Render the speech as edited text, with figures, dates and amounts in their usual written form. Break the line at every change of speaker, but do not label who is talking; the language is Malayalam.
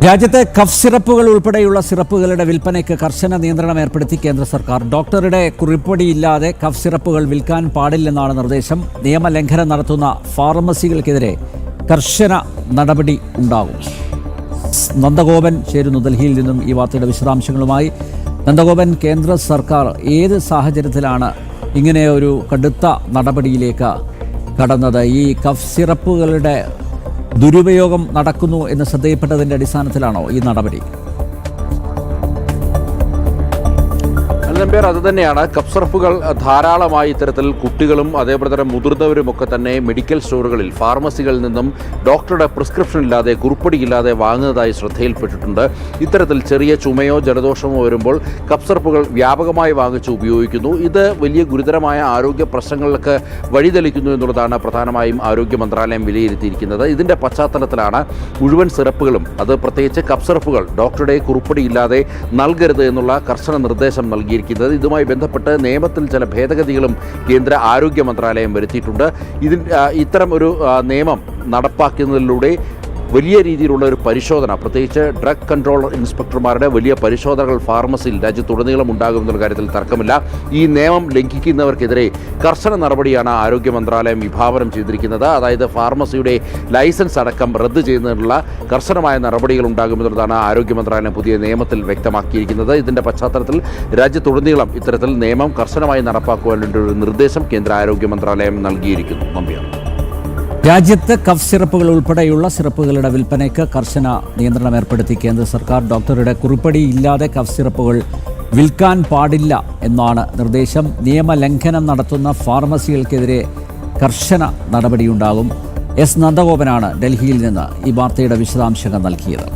രാജ്യത്തെ കഫ് സിറപ്പുകൾ ഉൾപ്പെടെയുള്ള സിറപ്പുകളുടെ വിൽപ്പനയ്ക്ക് കർശന നിയന്ത്രണം ഏർപ്പെടുത്തി കേന്ദ്ര സർക്കാർ. ഡോക്ടറുടെ കുറിപ്പടിയില്ലാതെ കഫ് സിറപ്പുകൾ വിൽക്കാൻ പാടില്ലെന്നാണ് നിർദ്ദേശം. നിയമലംഘനം നടത്തുന്ന ഫാർമസികൾക്കെതിരെ കർശന നടപടി ഉണ്ടാകും. നന്ദഗോപൻ ചേരുന്നു ഡൽഹിയിൽ നിന്നും ഈ വാർത്തയുടെ വിശദാംശങ്ങളുമായി. നന്ദഗോപൻ, കേന്ദ്ര സർക്കാർ ഏത് സാഹചര്യത്തിലാണ് ഇങ്ങനെ ഒരു കടുത്ത നടപടിയിലേക്ക് കടന്നത്? ഈ കഫ് സിറപ്പുകളുടെ ദുരുപയോഗം നടക്കുന്നു എന്ന് ശ്രദ്ധയിൽപ്പെട്ടതിൻ്റെ അടിസ്ഥാനത്തിലാണോ ഈ നടപടി?
അത് തന്നെയാണ്. കഫ് സിറപ്പുകൾ ധാരാളമായി ഇത്തരത്തിൽ കുട്ടികളും അതേപോലെ തന്നെ മുതിർന്നവരും ഒക്കെ തന്നെ മെഡിക്കൽ സ്റ്റോറുകളിൽ ഫാർമസികളിൽ നിന്നും ഡോക്ടറുടെ പ്രിസ്ക്രിപ്ഷൻ ഇല്ലാതെ കുറിപ്പടിയില്ലാതെ വാങ്ങുന്നതായി ശ്രദ്ധയിൽപ്പെട്ടിട്ടുണ്ട്. ഇത്തരത്തിൽ ചെറിയ ചുമയോ ജലദോഷമോ വരുമ്പോൾ കഫ് സിറപ്പുകൾ വ്യാപകമായി വാങ്ങിച്ച് ഉപയോഗിക്കുന്നു. ഇത് വലിയ ഗുരുതരമായ ആരോഗ്യ പ്രശ്നങ്ങൾക്ക് വഴിതെളിക്കുന്നു എന്നുള്ളതാണ് പ്രധാനമായും ആരോഗ്യ മന്ത്രാലയം വിലയിരുത്തിയിരിക്കുന്നത്. ഇതിൻ്റെ പശ്ചാത്തലത്തിലാണ് മുഴുവൻ സിറപ്പുകളും, അത് പ്രത്യേകിച്ച് കഫ് സിറപ്പുകൾ ഡോക്ടറുടെ കുറിപ്പടിയില്ലാതെ നൽകരുത് എന്നുള്ള കർശന നിർദ്ദേശം നൽകിയിരിക്കുന്നത്. ഇതുമായി ബന്ധപ്പെട്ട് നിയമത്തിൽ ചില ഭേദഗതികളും കേന്ദ്ര ആരോഗ്യ മന്ത്രാലയം വരുത്തിയിട്ടുണ്ട്. ഇത്തരം ഒരു നിയമം നടപ്പാക്കുന്നതിലൂടെ വലിയ രീതിയിലുള്ള ഒരു പരിശോധന, പ്രത്യേകിച്ച് ഡ്രഗ് കൺട്രോൾ ഇൻസ്പെക്ടർമാരുടെ വലിയ പരിശോധനകൾ ഫാർമസിയിൽ രാജ്യത്തുടനീളം ഉണ്ടാകുമെന്നുള്ള കാര്യത്തിൽ തർക്കമില്ല. ഈ നിയമം ലംഘിക്കുന്നവർക്കെതിരെ കർശന നടപടിയാണ് ആരോഗ്യ മന്ത്രാലയം വിഭാവനം ചെയ്തിരിക്കുന്നത്. അതായത് ഫാർമസിയുടെ ലൈസൻസ് അടക്കം റദ്ദ് ചെയ്യുന്നതിനുള്ള കർശനമായ നടപടികൾ ഉണ്ടാകുമെന്നുള്ളതാണ് ആരോഗ്യ മന്ത്രാലയം പുതിയ നിയമത്തിൽ വ്യക്തമാക്കിയിരിക്കുന്നത്. ഇതിൻ്റെ പശ്ചാത്തലത്തിൽ രാജ്യത്തുടനീളം ഇത്തരത്തിൽ നിയമം കർശനമായി നടപ്പാക്കുവാൻ വേണ്ടി ഒരു നിർദ്ദേശം കേന്ദ്ര ആരോഗ്യ മന്ത്രാലയം നൽകിയിരിക്കുന്നു. നമ്പ്യാർ,
രാജ്യത്ത് കഫ് സിറപ്പുകൾ ഉൾപ്പെടെയുള്ള സിറപ്പുകളുടെ വിൽപ്പനയ്ക്ക് കർശന നിയന്ത്രണം ഏർപ്പെടുത്തി കേന്ദ്ര സർക്കാർ. ഡോക്ടറുടെ കുറിപ്പടി ഇല്ലാതെ കഫ് സിറപ്പുകൾ വിൽക്കാൻ പാടില്ല എന്നാണ് നിർദ്ദേശം. നിയമലംഘനം നടത്തുന്ന ഫാർമസികൾക്കെതിരെ കർശന നടപടിയുണ്ടാകും. എസ് നന്ദഗോപനാണ് ഡൽഹിയിൽ നിന്ന് ഈ വാർത്തയുടെ വിശദാംശങ്ങൾ നൽകിയത്.